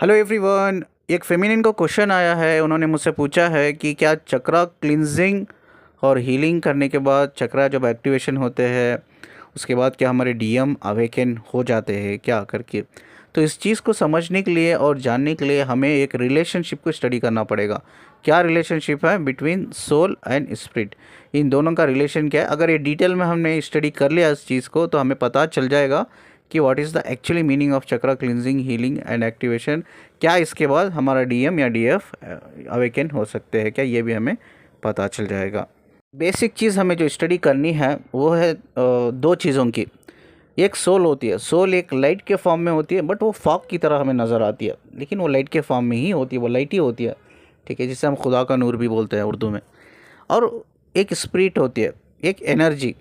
Hello everyone. एक feminine को question आया है। उन्होंने मुझसे पूछा है कि क्या चक्रा क्लिनजिंग और हीलिंग करने के बाद चक्रा जब एक्टिवेशन होते हैं उसके बाद क्या हमारे डीएम अवेकन हो जाते हैं क्या करके। तो इस चीज़ को समझने के लिए और जानने के लिए हमें एक रिलेशनशिप को स्टडी करना पड़ेगा। क्या रिलेशनशिप है बिटवीन सोल एंड स्पिरिट, इन दोनों का रिलेशन क्या है। अगर ये डिटेल में हमने स्टडी कर लिया इस चीज़ को तो हमें पता चल जाएगा कि what is the actually meaning of chakra cleansing healing and activation. क्या इसके बाद हमारा डीएम या डीएफ अवेकन हो सकते हैं क्या, ये भी हमें पता चल जाएगा। बेसिक चीज़ हमें जो स्टडी करनी है वो है दो चीज़ों की। एक सोल होती है। सोल एक लाइट के फॉर्म में होती है, बट वो फॉग की तरह हमें नज़र आती है, लेकिन वो लाइट के फॉर्म में ही होती है, वो लाइट ही होती है। ठीक है, जिसे हम खुदा का नूर भी बोलते हैं उर्दू में। और एक स्पिरिट होती है, एक एनर्जी।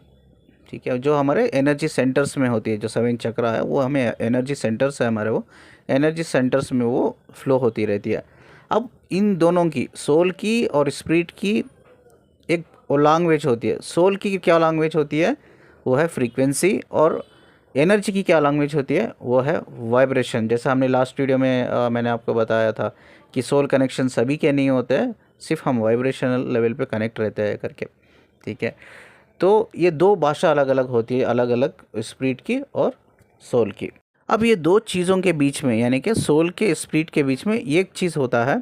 ठीक है, जो हमारे एनर्जी सेंटर्स में होती है। जो सेवन चक्रा है वो हमें एनर्जी सेंटर्स है हमारे, वो एनर्जी सेंटर्स में वो फ्लो होती रहती है। अब इन दोनों की, सोल की और स्पिरिट की, एक लैंग्वेज होती है। सोल की क्या लैंग्वेज होती है, वो है फ्रीक्वेंसी। और एनर्जी की क्या लैंग्वेज होती है, वो है वाइब्रेशन। जैसा हमने लास्ट वीडियो में मैंने आपको बताया था कि सोल कनेक्शन सभी के नहीं होते हैं, सिर्फ हम वाइब्रेशनल लेवल पे कनेक्ट रहते हैं करके। ठीक है, तो ये दो भाषा अलग अलग होती है, अलग अलग स्पिरिट की और सोल की। अब ये दो चीज़ों के बीच में, यानी कि सोल के स्पिरिट के बीच में एक चीज़ होता है,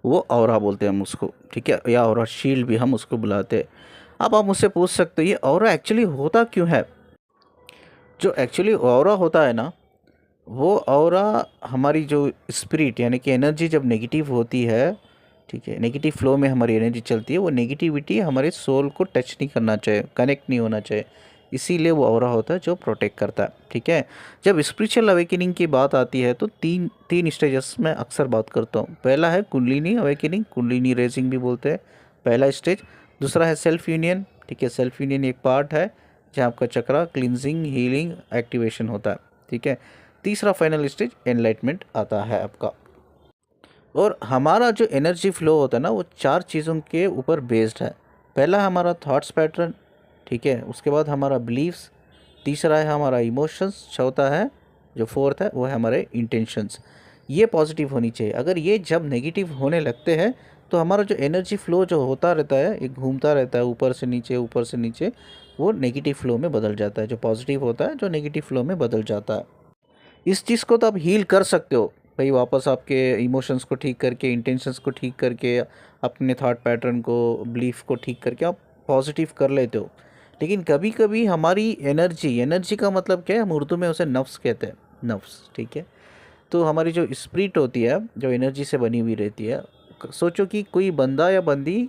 वो ऑरा बोलते हैं हम उसको। ठीक है, या ऑरा शील्ड भी हम उसको बुलाते हैं। अब आप मुझसे पूछ सकते हो ये ऑरा एक्चुअली होता क्यों है। जो एक्चुअली ऑरा होता है ना, वो ऑरा हमारी जो स्पिरिट यानी कि एनर्जी जब नेगेटिव होती है, ठीक है, नेगेटिव फ्लो में हमारी एनर्जी चलती है, वो नेगेटिविटी हमारे सोल को टच नहीं करना चाहिए, कनेक्ट नहीं होना चाहिए। इसीलिए वो ऑरा होता है जो प्रोटेक्ट करता है। ठीक है, जब स्पिरिचुअल अवेकनिंग की बात आती है तो तीन तीन स्टेजेस में अक्सर बात करता हूँ। पहला है कुंडलिनी अवेकनिंग, कुंडलिनी रेजिंग भी बोलते हैं, पहला स्टेज। दूसरा है सेल्फ यूनियन। ठीक है, सेल्फ यूनियन एक पार्ट है जहाँ आपका चक्रा क्लिनजिंग हीलिंग एक्टिवेशन होता है। ठीक है, तीसरा फाइनल स्टेज एनलाइटमेंट आता है आपका। और हमारा जो एनर्जी फ्लो होता है ना, वो चार चीज़ों के ऊपर बेस्ड है। पहला है हमारा थॉट्स पैटर्न। ठीक है, उसके बाद हमारा बिलीव्स, तीसरा है हमारा इमोशंस, चौथा है जो फोर्थ है वो है हमारे इंटेंशंस। ये पॉजिटिव होनी चाहिए। अगर ये जब नेगेटिव होने लगते हैं तो हमारा जो एनर्जी फ्लो जो होता रहता है, एक घूमता रहता है ऊपर से नीचे ऊपर से नीचे, वो नेगेटिव फ्लो में बदल जाता है। जो पॉजिटिव होता है जो नेगेटिव फ्लो में बदल जाता है। इस चीज़ को तो आप हील कर सकते हो भाई, वापस आपके इमोशंस को ठीक करके, इंटेंशंस को ठीक करके, अपने थॉट पैटर्न को, बिलीफ को ठीक करके आप पॉजिटिव कर लेते हो। लेकिन कभी कभी हमारी एनर्जी, एनर्जी का मतलब क्या है, हम उर्दू में उसे नफ्स कहते हैं, नफ्स। ठीक है, तो हमारी जो स्पिरिट होती है जो एनर्जी से बनी हुई रहती है, सोचो कि कोई बंदा या बंदी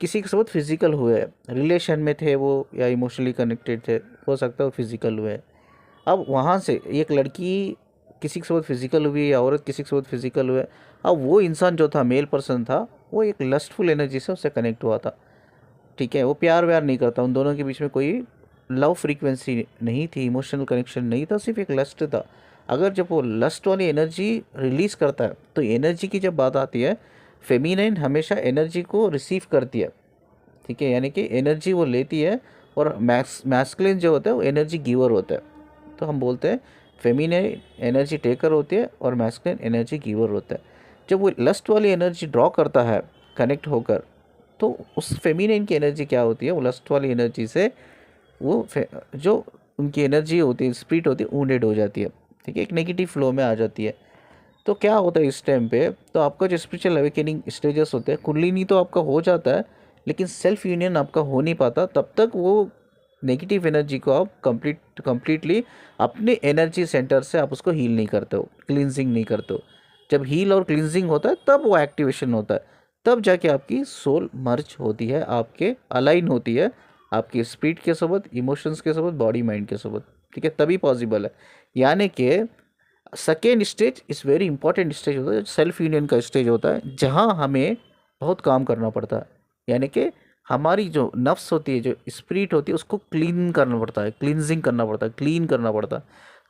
किसी के साथ फिजिकल हुए, रिलेशन में थे वो, या इमोशनली कनेक्टेड थे, हो सकता है वो फिजिकल हुए। अब वहाँ से एक लड़की किसी के साथ फिजिकल हुई या औरत किसी के साथ फिजिकल हुए, अब वो इंसान जो था, मेल पर्सन था, वो एक लस्टफुल एनर्जी से उससे कनेक्ट हुआ था। ठीक है, वो प्यार व्यार नहीं करता, उन दोनों के बीच में कोई लव फ्रीक्वेंसी नहीं थी, इमोशनल कनेक्शन नहीं था, सिर्फ एक लस्ट था। अगर जब वो लस्ट वाली एनर्जी रिलीज़ करता है, तो एनर्जी की जब बात आती है, फेमिनाइन हमेशा एनर्जी को रिसीव करती है। ठीक है, यानी कि एनर्जी वो लेती है, और मैस्कुलिन जो होता है वो एनर्जी गिवर होता है। तो हम बोलते हैं फेमिनाइन एनर्जी टेकर होती है और मैस्कुलिन एनर्जी गिवर होता है। जब वो लस्ट वाली एनर्जी ड्रॉ करता है कनेक्ट होकर, तो उस फेमिनाइन की एनर्जी क्या होती है, वो लस्ट वाली एनर्जी से वो जो उनकी एनर्जी होती है, स्पिरिट होती है, वुंडेड हो जाती है। ठीक है, एक नेगेटिव फ्लो में आ जाती है। तो क्या होता है इस टाइम पे, तो आपका जो स्पिरिचुअल अवेकनिंग स्टेजेस होते हैं, कुंडलिनी तो आपका हो जाता है, लेकिन सेल्फ यूनियन आपका हो नहीं पाता। तब तक वो नेगेटिव एनर्जी को आप कंप्लीटली अपने एनर्जी सेंटर से आप उसको हील नहीं करते हो, क्लींजिंग नहीं करते हो। जब हील और क्लींजिंग होता है तब वो एक्टिवेशन होता है, तब जाके आपकी सोल मर्ज होती है, आपके अलाइन होती है आपकी स्पिरिट के साथ, इमोशंस के साथ, बॉडी माइंड के साथ। ठीक है, तभी पॉसिबल है। यानी कि second stage is very important stage होता है, सेल्फ यूनियन का स्टेज होता है, जहाँ हमें बहुत काम करना पड़ता है। यानी कि हमारी जो नफ्स होती है, जो स्पिरिट होती है, उसको क्लीन करना पड़ता है, क्लींजिंग करना पड़ता है, क्लीन करना पड़ता है।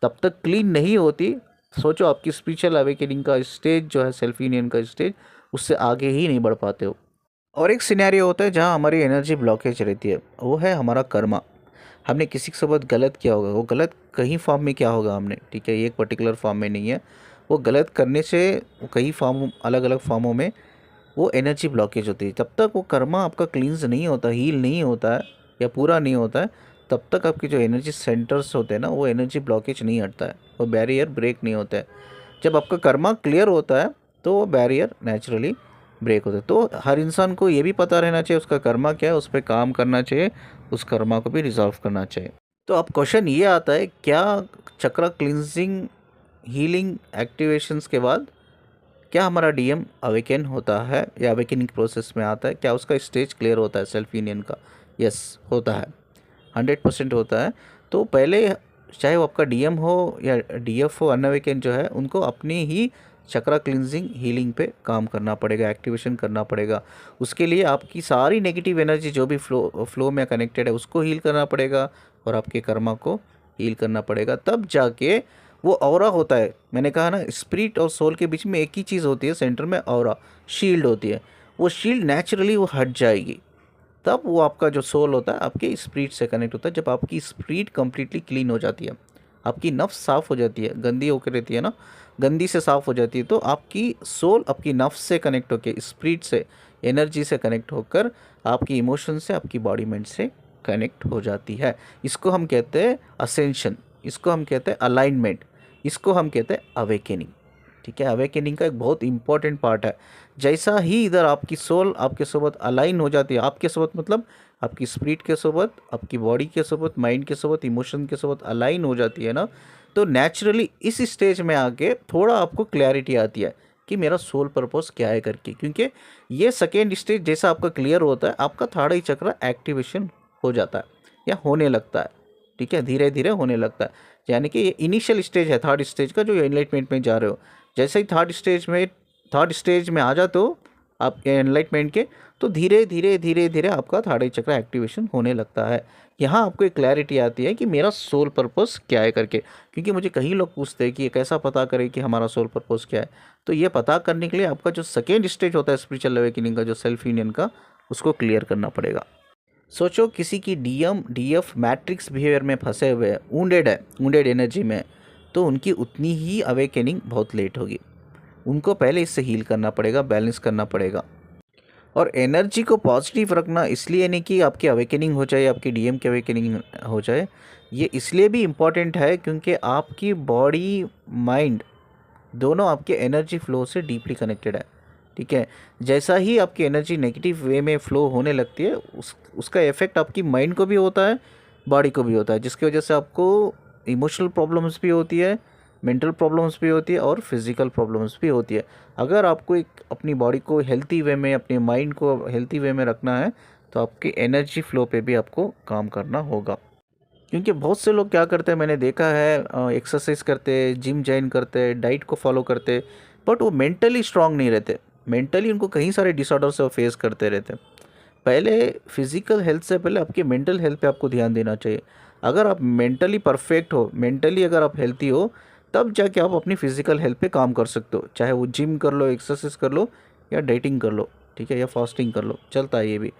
तब तक क्लीन नहीं होती, सोचो आपकी स्पिरिचुअल अवेकनिंग का स्टेज जो है, सेल्फ यूनियन का स्टेज, उससे आगे ही नहीं बढ़ पाते हो। और एक सिनेरियो होता है जहाँ हमारी एनर्जी ब्लॉकेज रहती है, वो है हमारा कर्मा। हमने किसी के साथ गलत किया होगा, वो गलत कहीं फॉर्म में किया होगा हमने। ठीक है, ये एक पर्टिकुलर फॉर्म में नहीं है, वो गलत करने से वो कई फॉर्म, अलग अलग फॉर्मों में वो एनर्जी ब्लॉकेज होती है। जब तक वो कर्मा आपका क्लींस नहीं होता, हील नहीं होता है या पूरा नहीं होता है, तब तक आपके जो एनर्जी सेंटर्स होते हैं ना, वो एनर्जी ब्लॉकेज नहीं हटता है, वो बैरियर ब्रेक नहीं होता है। जब आपका कर्मा क्लियर होता है तो वो बैरियर नेचुरली ब्रेक होता है। तो हर इंसान को ये भी पता रहना चाहिए उसका कर्मा क्या है, उस पर काम करना चाहिए, उस कर्मा को भी रिजॉल्व करना चाहिए। तो अब क्वेश्चन ये आता है, क्या चक्रा क्लिनजिंग हीलिंग एक्टिवेशंस के बाद क्या हमारा डीएम अवेकन होता है या अवेकनिंग प्रोसेस में आता है, क्या उसका स्टेज क्लियर होता है सेल्फ यूनियन का? यस, होता है, 100% होता है। तो पहले चाहे वो आपका डीएम हो या डीएफ हो, अनअवेकन जो है उनको अपनी ही चक्रा क्लिनजिंग हीलिंग पे काम करना पड़ेगा, एक्टिवेशन करना पड़ेगा। उसके लिए आपकी सारी नेगेटिव एनर्जी जो भी फ्लो में कनेक्टेड है उसको हील करना पड़ेगा और आपके कर्मा को हील करना पड़ेगा। तब जाके वो ऑरा होता है, मैंने कहा ना स्पिरिट और सोल के बीच में एक ही चीज़ होती है, सेंटर में ऑरा शील्ड होती है। वो शील्ड नेचुरली वो हट जाएगी, तब वो आपका जो सोल होता है आपके स्पिरिट से कनेक्ट होता है। जब आपकी स्पिरिट कम्प्लीटली क्लीन हो जाती है, आपकी नफ्स साफ़ हो जाती है, गंदी होकर रहती है ना, गंदी से साफ़ हो जाती है, तो आपकी सोल आपकी नफ्स से कनेक्ट होकर, स्पिरिट से, एनर्जी से कनेक्ट होकर आपकी इमोशन से, आपकी बॉडी माइंड से कनेक्ट हो जाती है। इसको हम कहते हैं असेंशन, इसको हम कहते हैं अलाइनमेंट, इसको हम कहते हैं अवेकनिंग। ठीक है, अवेकनिंग का एक बहुत इंपॉर्टेंट पार्ट है। जैसा ही इधर आपकी सोल आपके सोबत अलाइन हो जाती है, आपके सोबत मतलब आपकी स्पिरिट के सोबत, आपकी बॉडी के सोबत, माइंड के सोबत, इमोशन के सोबत अलाइन हो जाती है ना, तो नेचुरली इस स्टेज में आके थोड़ा आपको क्लैरिटी आती है कि मेरा सोल पर्पस क्या है करके। क्योंकि ये सेकेंड स्टेज जैसा आपका क्लियर होता है, आपका थर्ड आई चक्र एक्टिवेशन हो जाता है या होने लगता है। ठीक है, धीरे धीरे होने लगता है। यानी कि ये इनिशियल स्टेज है थर्ड स्टेज का, जो एनलाइटमेंट में जा रहे हो। जैसे ही थर्ड स्टेज में आ जाते हो आपके एनलाइटमेंट के, तो धीरे धीरे धीरे धीरे आपका थर्ड आई चक्र एक्टिवेशन होने लगता है। यहाँ आपको एक क्लैरिटी आती है कि मेरा सोल पर्पस क्या है करके। क्योंकि मुझे कई लोग पूछते हैं कि ये कैसा पता करें कि हमारा सोल पर्पस क्या है। तो ये पता करने के लिए आपका जो सेकेंड स्टेज होता है स्पिरिचुअल अवेकनिंग का, जो सेल्फ यूनियन का, उसको क्लियर करना पड़ेगा। सोचो किसी की डीएम डीएफ मैट्रिक्स बिहेवियर में फंसे हुए हैं, वुंडेड है, वुंडेड एनर्जी में, तो उनकी उतनी ही अवेकनिंग बहुत लेट होगी। उनको पहले इससे हील करना पड़ेगा, बैलेंस करना पड़ेगा। और एनर्जी को पॉजिटिव रखना इसलिए नहीं कि आपकी अवेकनिंग हो जाए, आपकी डीएम की अवेकनिंग हो जाए, ये इसलिए भी इम्पॉर्टेंट है क्योंकि आपकी बॉडी माइंड दोनों आपके एनर्जी फ्लो से डीपली कनेक्टेड है। ठीक है, जैसा ही आपकी एनर्जी नेगेटिव वे में फ्लो होने लगती है, उसका इफेक्ट आपकी माइंड को भी होता है, बॉडी को भी होता है, जिसकी वजह से आपको इमोशनल प्रॉब्लम्स भी होती है, मेंटल प्रॉब्लम्स भी होती है और फिज़िकल प्रॉब्लम्स भी होती है। अगर आपको एक अपनी बॉडी को हेल्थी वे में, अपने माइंड को हेल्थी वे में रखना है, तो आपकी एनर्जी फ्लो पे भी आपको काम करना होगा। क्योंकि बहुत से लोग क्या करते हैं, मैंने देखा है, एक्सरसाइज करते, जिम ज्वाइन करते, डाइट को फॉलो करते, बट वो मेंटली स्ट्रांग नहीं रहते। मेंटली उनको कई सारे डिसऑर्डर से फेस करते रहते हैं। पहले फिजिकल हेल्थ से पहले आपके मेंटल हेल्थ पे आपको ध्यान देना चाहिए। अगर आप मेंटली परफेक्ट हो, मेंटली अगर आप हेल्थी हो, तब जाके आप अपनी फिजिकल हेल्थ पे काम कर सकते हो। चाहे वो जिम कर लो, एक्सरसाइज कर लो या डाइटिंग कर लो, ठीक है, या फास्टिंग कर लो, चलता है ये भी।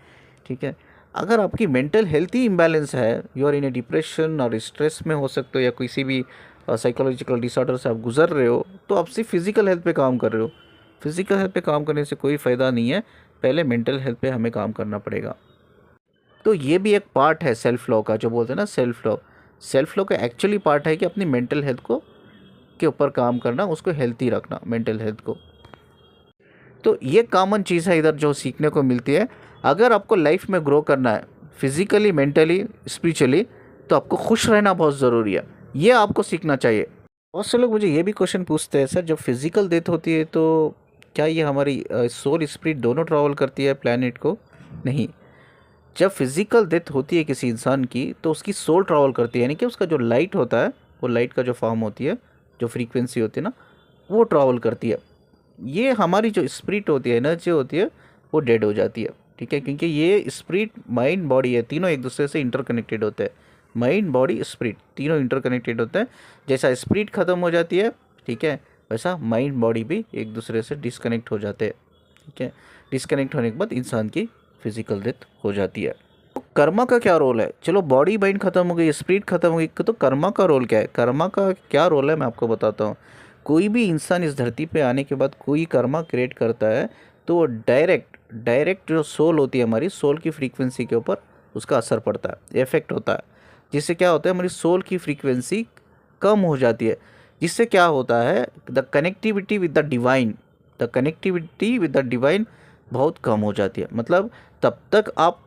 ठीक है, अगर आपकी मेंटल हेल्थ ही इम्बैलेंस है, you are in a depression और स्ट्रेस में हो सकते हो, या किसी भी साइकोलॉजिकल डिसऑर्डर से आप गुजर रहे हो, तो आप सिर्फ फिजिकल हेल्थ पे काम कर रहे हो। फिजिकल हेल्थ पे काम करने से कोई फ़ायदा नहीं है, पहले मेंटल हेल्थ पे हमें काम करना पड़ेगा। तो ये भी एक पार्ट है सेल्फ लॉ का, जो बोलते हैं ना सेल्फ लॉ। सेल्फ लॉ का एक्चुअली पार्ट है कि अपनी मेंटल हेल्थ को के ऊपर काम करना, उसको हेल्थी रखना, मेंटल हेल्थ को। तो ये कॉमन चीज़ है इधर जो सीखने को मिलती है। अगर आपको लाइफ में ग्रो करना है फिज़िकली, मेंटली, स्पिरिचुअली, तो आपको खुश रहना बहुत ज़रूरी है। ये आपको सीखना चाहिए। बहुत से लोग मुझे ये भी क्वेश्चन पूछते हैं, सर जब फिज़िकल डेथ होती है तो क्या ये हमारी सोल स्पिरिट दोनों ट्रैवल करती है प्लैनेट को? नहीं। जब फिज़िकल डेथ होती है किसी इंसान की, तो उसकी सोल ट्रैवल करती है, यानी कि उसका जो लाइट होता है, वो लाइट का जो फॉर्म होती है, जो फ्रीक्वेंसी होती है ना, वो ट्रैवल करती है। ये हमारी जो स्पिरिट होती है, एनर्जी होती है, वो डेड हो जाती है। ठीक है, क्योंकि ये स्पिरिट, माइंड, बॉडी है, तीनों एक दूसरे से इंटरकनेक्टेड होते हैं। माइंड, बॉडी, स्पिरिट तीनों इंटरकनेक्टेड होते हैं। जैसा स्पिरिट ख़त्म हो जाती है, ठीक है, वैसा माइंड, बॉडी भी एक दूसरे से डिस्कनेक्ट हो जाते हैं। ठीक है, डिस्कनेक्ट होने के बाद इंसान की फिजिकल डेथ हो जाती है। तो कर्मा का क्या रोल है? चलो बॉडी माइंड ख़त्म हो गई, स्पिरिट ख़त्म हो गई, तो कर्मा का रोल क्या है? कर्मा का क्या रोल है मैं आपको बताता हूँ। कोई भी इंसान इस धरती पे आने के बाद कोई कर्मा क्रिएट करता है तो वो डायरेक्ट जो सोल होती है हमारी, सोल की फ्रीक्वेंसी के ऊपर उसका असर पड़ता है, इफेक्ट होता है। जिससे क्या होता है, हमारी सोल की फ्रीक्वेंसी कम हो जाती है। जिससे क्या होता है, the connectivity with the divine बहुत कम हो जाती है। मतलब तब तक आप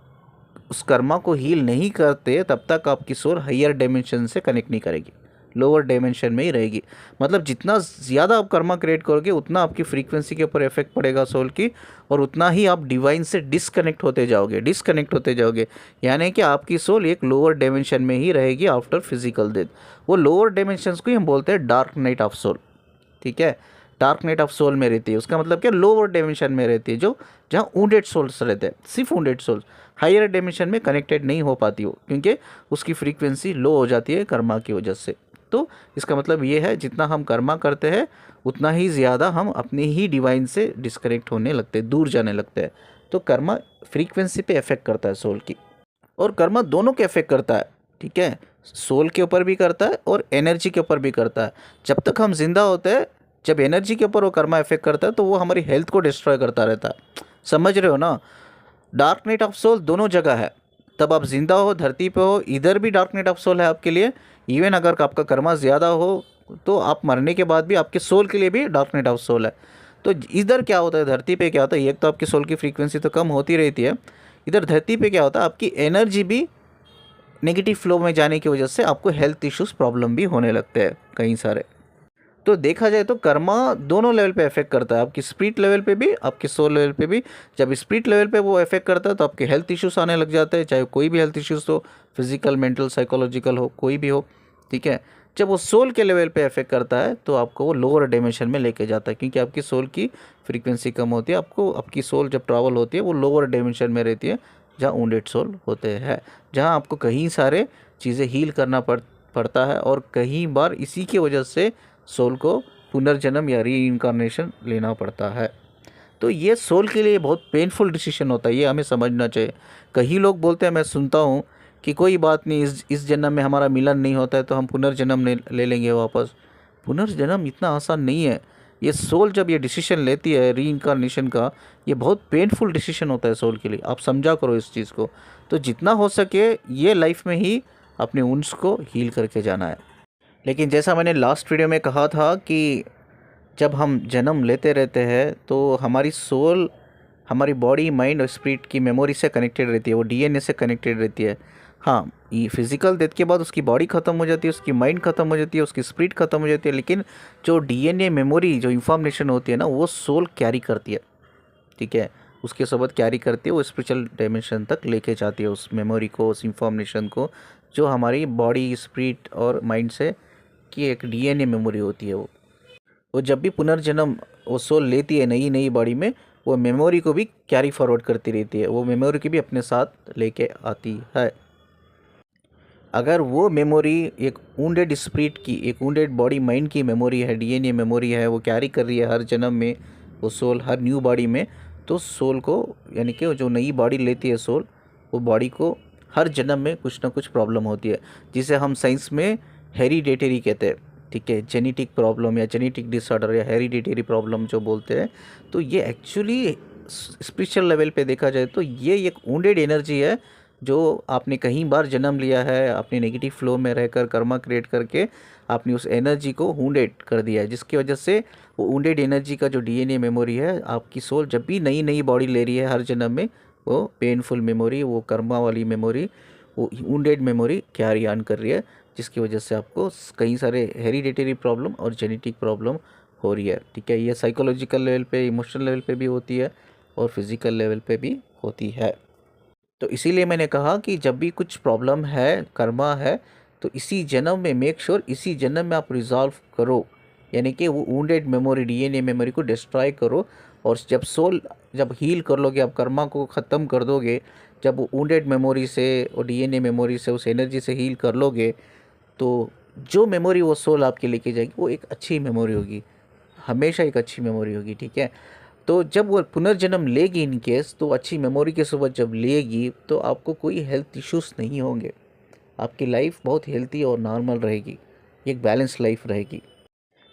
उस कर्मा को हील नहीं करते, तब तक आपकी सोल हायर डायमेंशन से कनेक्ट नहीं करेगी, लोअर डायमेंशन में ही रहेगी। मतलब जितना ज़्यादा आप कर्मा क्रिएट करोगे उतना आपकी फ्रीक्वेंसी के ऊपर इफेक्ट पड़ेगा सोल की, और उतना ही आप डिवाइन से डिस्कनेक्ट होते जाओगे। यानी कि आपकी सोल एक लोअर डायमेंशन में ही रहेगी आफ्टर फिजिकल डेथ। वो लोअर डायमेंशंस को ही हम बोलते हैं डार्क नाइट ऑफ सोल। ठीक है, डार्क नाइट ऑफ सोल में रहती है, उसका मतलब क्या, लोअर डायमेंशन में रहती है, जो जहाँ वुंडेड सोल्स रहते हैं, सिर्फ वुंडेड सोल्स। हायर डायमेंशन में कनेक्टेड नहीं हो पाती वो, क्योंकि उसकी फ्रीक्वेंसी लो हो जाती है कर्मा की वजह से। तो इसका मतलब ये है, जितना हम कर्मा करते हैं उतना ही ज़्यादा हम अपने ही डिवाइन से डिस्कनेक्ट होने लगते हैं, दूर जाने लगते हैं। तो कर्मा फ्रीक्वेंसी पे इफेक्ट करता है सोल की, और कर्मा दोनों के इफेक्ट करता है। ठीक है, सोल के ऊपर भी करता है और एनर्जी के ऊपर भी करता है। जब तक हम जिंदा होते हैं, जब एनर्जी के ऊपर वो कर्मा इफेक्ट करता है तो वो हमारी हेल्थ को डिस्ट्रॉय करता रहता है। समझ रहे हो ना, डार्क नाइट ऑफ सोल दोनों जगह है। तब आप जिंदा हो, धरती पे हो, इधर भी डार्क नाइट ऑफ सोल है आपके लिए। इवन अगर आपका कर्मा ज़्यादा हो तो आप मरने के बाद भी आपके सोल के लिए भी डार्क नाइट ऑफ सोल है। तो इधर क्या होता है, धरती पे क्या होता है, एक तो आपकी सोल की फ्रीक्वेंसी तो कम होती रहती है। इधर धरती पे क्या होता है, आपकी एनर्जी भी नेगेटिव फ्लो में जाने की वजह से आपको हेल्थ इश्यूज़ प्रॉब्लम भी होने लगते हैं कई सारे। तो देखा जाए तो कर्मा दोनों लेवल पे इफेक्ट करता है, आपकी स्पिरिट लेवल पे भी, आपके सोल लेवल पे भी। जब स्पिरिट लेवल पे वो इफेक्ट करता है तो आपके हेल्थ इश्यूज आने लग जाते हैं, चाहे कोई भी हेल्थ इश्यूज हो, फिजिकल, मेंटल, साइकोलॉजिकल हो, कोई भी हो। ठीक है, जब वो सोल के लेवल पे इफेक्ट करता है तो आपको वो लोअर डायमेंशन में लेके जाता है, क्योंकि आपकी सोल की फ्रीक्वेंसी कम होती है। आपको आपकी सोल जब ट्रैवल होती है वो लोअर डायमेंशन में रहती है, जहाँ वुंडेड सोल होते हैं, जहाँ आपको कहीं सारे चीज़ें हील करना पड़ता है, और कई बार इसी की वजह से सोल को पुनर्जन्म या री इनकारनेशन लेना पड़ता है। तो ये सोल के लिए बहुत पेनफुल डिसीजन होता है, ये हमें समझना चाहिए। कई लोग बोलते हैं, मैं सुनता हूँ कि कोई बात नहीं, इस जन्म में हमारा मिलन नहीं होता है तो हम पुनर्जन्म ले लेंगे वापस। पुनर्जन्म इतना आसान नहीं है। ये सोल जब ये डिसीजन लेती है री इनकारनेशन का, ये बहुत पेनफुल डिसीजन होता है सोल के लिए। आप समझा करो इस चीज़ को। तो जितना हो सके ये लाइफ में ही अपने वुंड्स को हील करके जाना है। लेकिन जैसा मैंने लास्ट वीडियो में कहा था कि जब हम जन्म लेते रहते हैं तो हमारी सोल हमारी बॉडी, माइंड और स्पिरिट की मेमोरी से कनेक्टेड रहती है, वो डीएनए से कनेक्टेड रहती है। हाँ, ये फिजिकल डेथ के बाद उसकी बॉडी ख़त्म हो जाती है, उसकी माइंड ख़त्म हो जाती है, उसकी स्पिरिट ख़त्म हो जाती है, लेकिन जो डीएनए मेमोरी, जो इंफॉर्मेशन होती है ना, वो सोल कैरी करती है। ठीक है, उसके साथ कैरी करती है, वो स्पिरिचुअल डायमेंशन तक लेके जाती है उस मेमोरी को, उस इंफॉर्मेशन को, जो हमारी बॉडी, स्पिरिट और माइंड से की एक डीएनए मेमोरी होती है। वो जब भी पुनर्जन्म वो सोल लेती है नई नई बॉडी में, वो मेमोरी को भी कैरी फॉरवर्ड करती रहती है, वो मेमोरी की भी अपने साथ लेके आती है। अगर वो मेमोरी एक वुंडेड स्पिरिट की, एक वुंडेड बॉडी माइंड की मेमोरी है, डीएनए मेमोरी है, वो कैरी कर रही है हर जन्म में वो सोल, हर न्यू बॉडी में, तो सोल को, यानी कि जो नई बॉडी लेती है सोल, वो बॉडी को हर जन्म में कुछ ना कुछ प्रॉब्लम होती है, जिसे हम साइंस में हेरिडेटरी कहते हैं। ठीक है, जेनेटिक प्रॉब्लम या जेनेटिक डिसऑर्डर या हेरिडेटरी प्रॉब्लम जो बोलते हैं। तो ये एक्चुअली स्पिरिचुअल लेवल पे देखा जाए तो ये एक वुंडेड एनर्जी है, जो आपने कहीं बार जन्म लिया है, अपने नेगेटिव फ्लो में रहकर कर्मा क्रिएट करके आपने उस एनर्जी को वुंडेड कर दिया है, जिसकी वजह से वो वुंडेड एनर्जी का जो डीएनए मेमोरी है, आपकी सोल जब भी नई नई बॉडी ले रही है हर जन्म में, वो पेनफुल मेमोरी, वो कर्मा वाली मेमोरी, वो वुंडेड मेमोरी कैरी ऑन कर रही है, जिसकी वजह से आपको कई सारे हेरिडेटरी प्रॉब्लम और जेनेटिक प्रॉब्लम हो रही है। ठीक है, ये साइकोलॉजिकल लेवल पे, इमोशनल लेवल पे भी होती है और फिज़िकल लेवल पे भी होती है। तो इसीलिए मैंने कहा कि जब भी कुछ प्रॉब्लम है, कर्मा है, तो इसी जन्म में मेक श्योर इसी जन्म में आप रिजॉल्व करो, यानी कि वो वुंडेड मेमोरी, डीएनए मेमोरी को डिस्ट्रॉय करो। और जब हील कर लोगे, आप कर्मा को ख़त्म कर दोगे, जब वो वुंडेड मेमोरी से और डीएनए मेमोरी से, उस एनर्जी से हील कर लोगे, तो जो मेमोरी वो सोल आपके लेके जाएगी वो एक अच्छी मेमोरी होगी, हमेशा एक अच्छी मेमोरी होगी। ठीक है, तो जब वो पुनर्जन्म लेगी इन केस, तो अच्छी मेमोरी के साथ जब लेगी तो आपको कोई हेल्थ इश्यूज़ नहीं होंगे, आपकी लाइफ बहुत हेल्थी और नॉर्मल रहेगी, एक बैलेंस लाइफ रहेगी।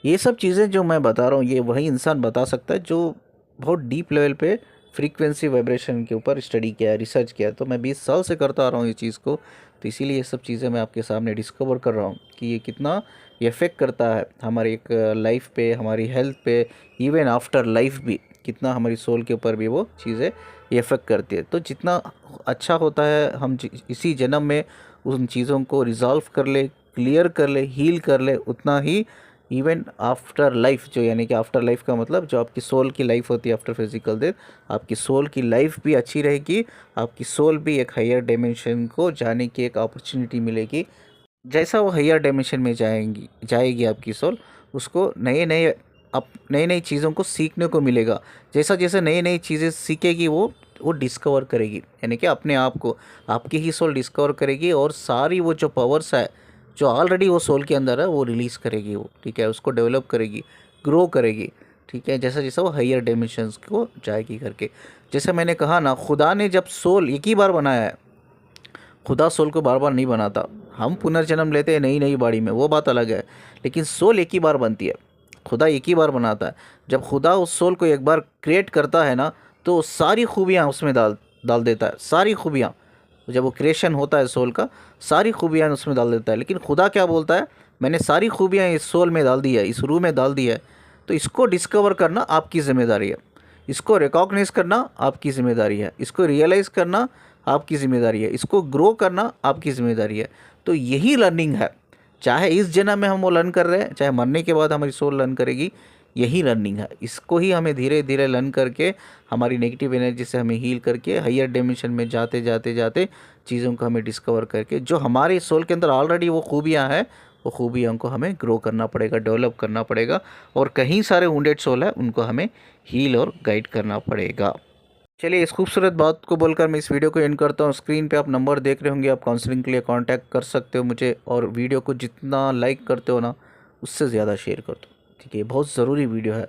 ये सब चीज़ें जो मैं बता रहा हूँ ये वही इंसान बता सकता है जो बहुत डीप लेवल पे फ्रीक्वेंसी वाइब्रेशन के ऊपर स्टडी किया है, रिसर्च किया है। तो मैं 20 साल से करता आ रहा हूँ ये चीज़ को, तो इसीलिए ये सब चीज़ें मैं आपके सामने डिस्कवर कर रहा हूँ कि ये कितना इफ़ेक्ट करता है हमारी एक लाइफ पे, हमारी हेल्थ पे, इवन आफ्टर लाइफ भी कितना हमारी सोल के ऊपर भी वो चीज़ें इफ़ेक्ट करती है। तो जितना अच्छा होता है हम इसी जन्म में उन चीज़ों को रिज़ॉल्व कर ले, क्लियर कर ले, हील कर ले, उतना ही इवन आफ्टर लाइफ, जो यानी कि आफ्टर लाइफ का मतलब जो आपकी सोल की लाइफ होती है आफ्टर फिजिकल डेथ, आपकी सोल की लाइफ भी अच्छी रहेगी, आपकी सोल भी एक हायर डायमेंशन को जाने की एक अपॉर्चुनिटी मिलेगी। जैसा वो हायर डायमेंशन में जाएगी आपकी सोल, उसको नई नई चीज़ों को सीखने को मिलेगा। जैसा जैसे नई नई चीज़ें सीखेगी वो डिस्कवर करेगी, यानी कि अपने आप को आपकी ही सोल डिस्कवर करेगी और सारी वो जो पावर्स है जो ऑलरेडी वो सोल के अंदर है वो रिलीज़ करेगी वो, ठीक है, उसको डेवलप करेगी, ग्रो करेगी, ठीक है, जैसा जैसा वो हायर डायमेंशंस को जाएगी करके। जैसे मैंने कहा ना, खुदा ने जब सोल एक ही बार बनाया है, खुदा सोल को बार बार नहीं बनाता। हम पुनर्जन्म लेते हैं नई नई बॉडी में, वो बात अलग है, लेकिन सोल एक ही बार बनती है, खुदा एक ही बार बनाता है। जब खुदा उस सोल को एक बार क्रिएट करता है ना, तो सारी खूबियाँ उसमें डाल डाल देता है, सारी खूबियाँ। जब वो क्रिएशन होता है सोल का, सारी खूबियाँ उसमें डाल देता है। लेकिन खुदा क्या बोलता है, मैंने सारी खूबियाँ इस सोल में डाल दी है, इस रूह में डाल दी है, तो इसको डिस्कवर करना आपकी ज़िम्मेदारी है, इसको रिकॉग्नाइज़ करना आपकी ज़िम्मेदारी है, इसको रियलाइज़ करना आपकी ज़िम्मेदारी है, इसको ग्रो करना आपकी ज़िम्मेदारी है। तो यही लर्निंग है, चाहे इस जन्म में हम वो लर्न कर रहे हैं, चाहे मरने के बाद हमारी सोल लर्न करेगी, यही लर्निंग है। इसको ही हमें धीरे धीरे लर्न करके हमारी नेगेटिव एनर्जी से हमें हील करके हायर डायमेंशन में जाते जाते जाते चीज़ों को हमें डिस्कवर करके जो हमारे सोल के अंदर ऑलरेडी वो खूबियाँ हैं, वो खूबियों को हमें ग्रो करना पड़ेगा, डेवलप करना पड़ेगा, और कहीं सारे वुंडेड सोल है उनको हमें हील और गाइड करना पड़ेगा। चलिए, इस खूबसूरत बात को बोलकर मैं इस वीडियो को एंड करता हूँ। स्क्रीन पे आप नंबर देख रहे होंगे, आप काउंसलिंग के लिए कांटेक्ट कर सकते हो मुझे, और वीडियो को जितना लाइक करते हो ना उससे ज़्यादा शेयर कर दो, ठीक है, बहुत ज़रूरी वीडियो है,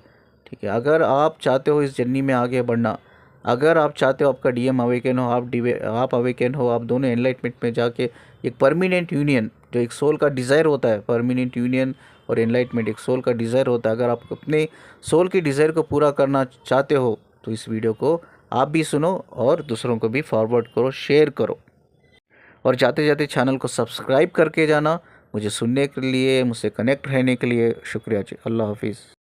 ठीक है। अगर आप चाहते हो इस जर्नी में आगे बढ़ना, अगर आप चाहते हो आपका डीएम अवेकन हो, आप अवेकन हो, आप दोनों एनलाइटमेंट में जाके एक परमानेंट यूनियन, जो एक सोल का डिज़ायर होता है, परमानेंट यूनियन और एनलाइटमेंट एक सोल का डिज़ायर होता है, अगर आप अपने सोल की डिज़ायर को पूरा करना चाहते हो तो इस वीडियो को आप भी सुनो और दूसरों को भी फॉरवर्ड करो, शेयर करो, और जाते जाते चैनल को सब्सक्राइब करके जाना। मुझे सुनने के लिए, मुझसे कनेक्ट रहने के लिए शुक्रिया जी। अल्लाह हाफिज़।